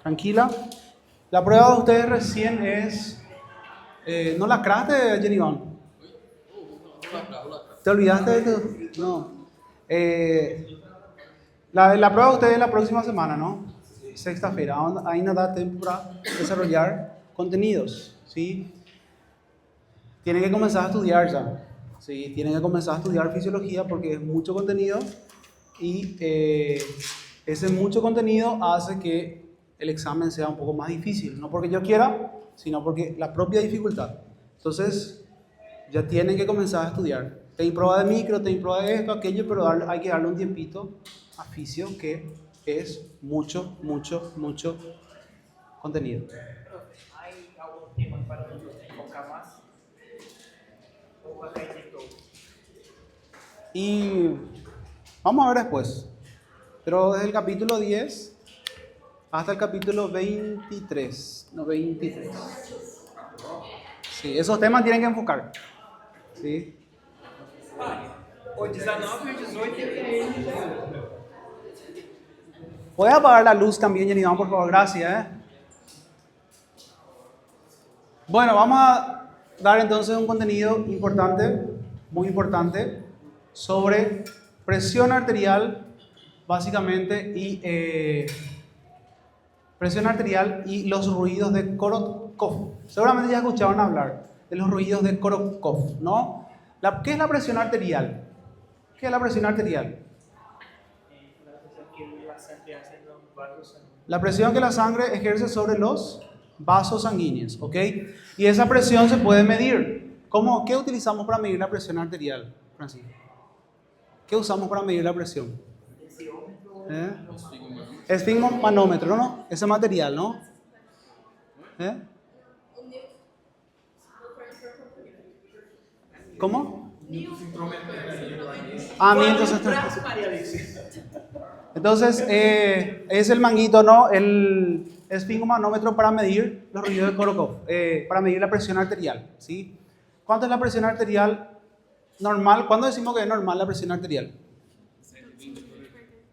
Tranquila. La prueba de ustedes recién es... ¿no lacraste, Jenny Van? ¿Te olvidaste de tu...? No. La prueba de ustedes es la próxima semana, ¿no? Sexta-feira. Ainda dá tempo para desarrollar contenidos, ¿sí? Tienen que comenzar a estudiar ya. Sí, tienen que comenzar a estudiar fisiología porque es mucho contenido y ese mucho contenido hace que el examen sea un poco más difícil. No porque yo quiera, sino porque la propia dificultad. Entonces, ya tienen que comenzar a estudiar. Te prueba de micro, te prueba de esto, aquello, pero hay que darle un tiempito a fisio que es mucho, mucho, mucho contenido. ¿Hay algún tema para enfocar más? ¿O acá hay de todo? Y vamos a ver después. Pero desde el capítulo 10 hasta el capítulo 23. No, 23. Sí, esos temas tienen que enfocar. ¿Sí? O 19 e o 18 é ¿Puedes apagar la luz también, Jenny? Por favor, gracias. Bueno, vamos a dar entonces un contenido importante, muy importante, sobre presión arterial, básicamente, y presión arterial y los ruidos de Korotkov. Seguramente ya escucharon hablar de los ruidos de Korotkov, ¿no? ¿Qué es la presión arterial? ¿Qué es la presión arterial? La presión que la sangre ejerce sobre los vasos sanguíneos, ¿ok? Y esa presión se puede medir. ¿Qué utilizamos para medir la presión arterial, Francisco? ¿Qué usamos para medir la presión? Esfigmomanómetro, ¿no? Ese material, ¿no? ¿Cómo? Entonces, es el manguito, ¿no? El esfigmomanómetro para medir los ruidos de Korotkov, para medir la presión arterial, ¿sí? ¿Cuánto es la presión arterial normal? ¿Cuándo decimos que es normal la presión arterial?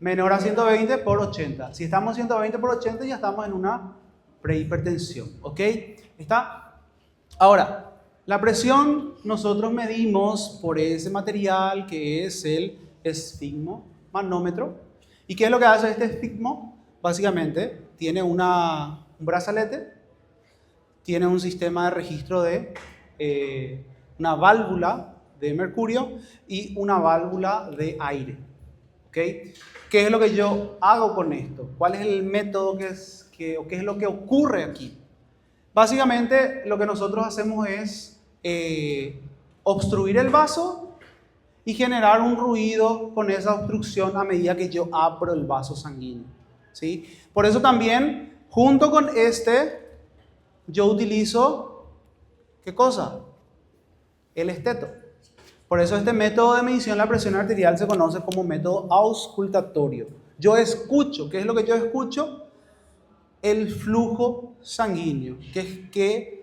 Menor a 120 por 80. Si estamos 120 por 80 ya estamos en una prehipertensión, ¿ok? ¿Está? Ahora, la presión nosotros medimos por ese material que es el esfigmomanómetro. ¿Y qué es lo que hace este esfigmo? Básicamente tiene un brazalete, tiene un sistema de registro de una válvula de mercurio y una válvula de aire. ¿Ok? ¿Qué es lo que yo hago con esto? ¿Cuál es el método o qué es lo que ocurre aquí? Básicamente lo que nosotros hacemos es obstruir el vaso y generar un ruido con esa obstrucción a medida que yo abro el vaso sanguíneo, ¿sí? Por eso también, junto con yo utilizo, ¿qué cosa? El esteto. Por eso este método de medición de la presión arterial se conoce como método auscultatorio. Yo escucho, ¿qué es lo que yo escucho? El flujo sanguíneo, que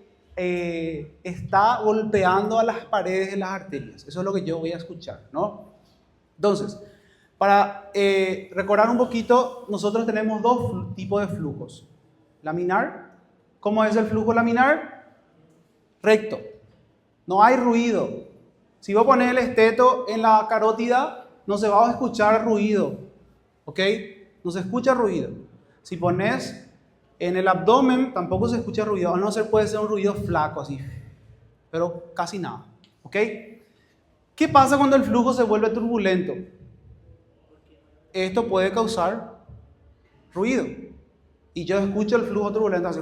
está golpeando a las paredes de las arterias. Eso es lo que yo voy a escuchar, ¿no? Entonces, para recordar un poquito, nosotros tenemos dos tipos de flujos. Laminar. ¿Cómo es el flujo laminar? Recto. No hay ruido. Si vos pones el esteto en la carótida, no se va a escuchar ruido, ¿ok? No se escucha ruido. Si pones en el abdomen, tampoco se escucha ruido, a no ser puede ser un ruido flaco así, pero casi nada, ¿ok? ¿Qué pasa cuando el flujo se vuelve turbulento? Esto puede causar ruido. Y yo escucho el flujo turbulento así,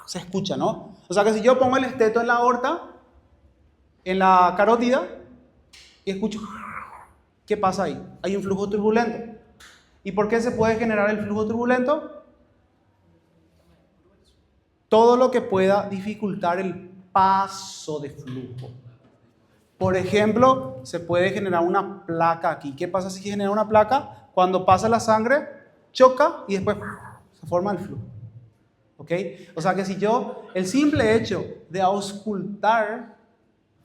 se escucha, ¿no? O sea que si yo pongo el esteto en la aorta, en la carótida, y escucho, ¿qué pasa ahí? Hay un flujo turbulento. ¿Y por qué se puede generar el flujo turbulento? Todo lo que pueda dificultar el paso de flujo. Por ejemplo, se puede generar una placa aquí. ¿Qué pasa si genera una placa? Cuando pasa la sangre, choca y después se forma el flujo. ¿Ok? O sea que si el simple hecho de auscultar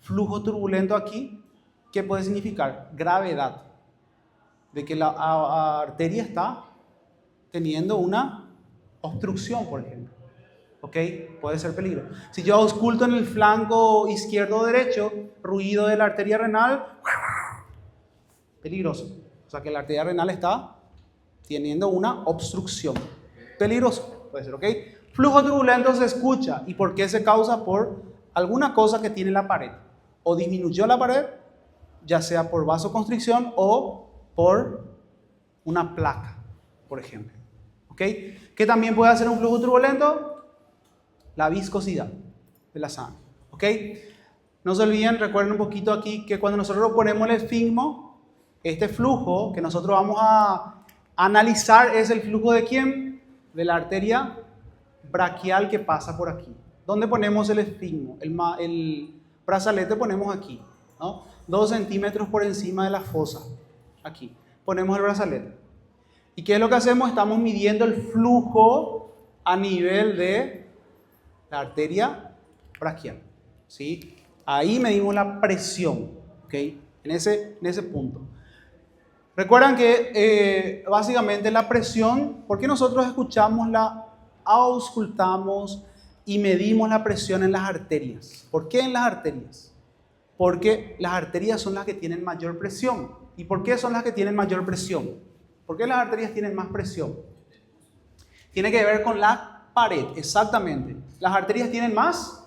flujo turbulento aquí, ¿qué puede significar? Gravedad. De que la arteria está teniendo una obstrucción, por ejemplo. ¿Ok? Puede ser peligro. Si yo ausculto en el flanco izquierdo o derecho, ruido de la arteria renal, peligroso. O sea que la arteria renal está teniendo una obstrucción. Peligroso, puede ser, ¿ok? Flujo turbulento se escucha. ¿Y por qué se causa? Por alguna cosa que tiene la pared. O disminuyó la pared, ya sea por vasoconstricción o por una placa, por ejemplo. ¿Ok? ¿Qué también puede hacer un flujo turbulento? La viscosidad de la sangre. ¿Ok? No se olviden, recuerden un poquito aquí que cuando nosotros ponemos el esfigmo, este flujo que nosotros vamos a analizar es el flujo de ¿quién? De la arteria braquial que pasa por aquí. ¿Dónde ponemos el esfigmo? El brazalete ponemos aquí, ¿no? 2 centímetros por encima de la fosa. Aquí. Ponemos el brazalete. ¿Y qué es lo que hacemos? Estamos midiendo el flujo a nivel de la arteria braquial, ¿sí? Ahí medimos la presión, ¿ok? En ese punto. Recuerdan que básicamente la presión, ¿por qué nosotros escuchamos, auscultamos y medimos la presión en las arterias? ¿Por qué en las arterias? Porque las arterias son las que tienen mayor presión. ¿Y por qué son las que tienen mayor presión? ¿Por qué las arterias tienen más presión? Tiene que ver con la pared, exactamente. Las arterias tienen más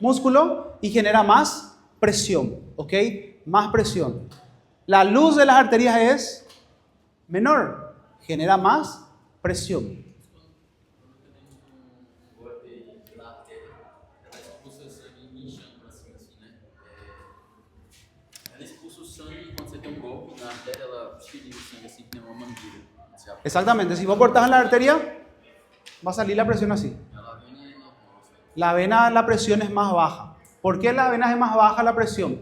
músculo y genera más presión, ¿ok? Más presión. La luz de las arterias es menor, genera más presión. Exactamente, si vos cortas en la arteria, va a salir la presión así. La vena, la presión es más baja. ¿Por qué la vena es más baja la presión?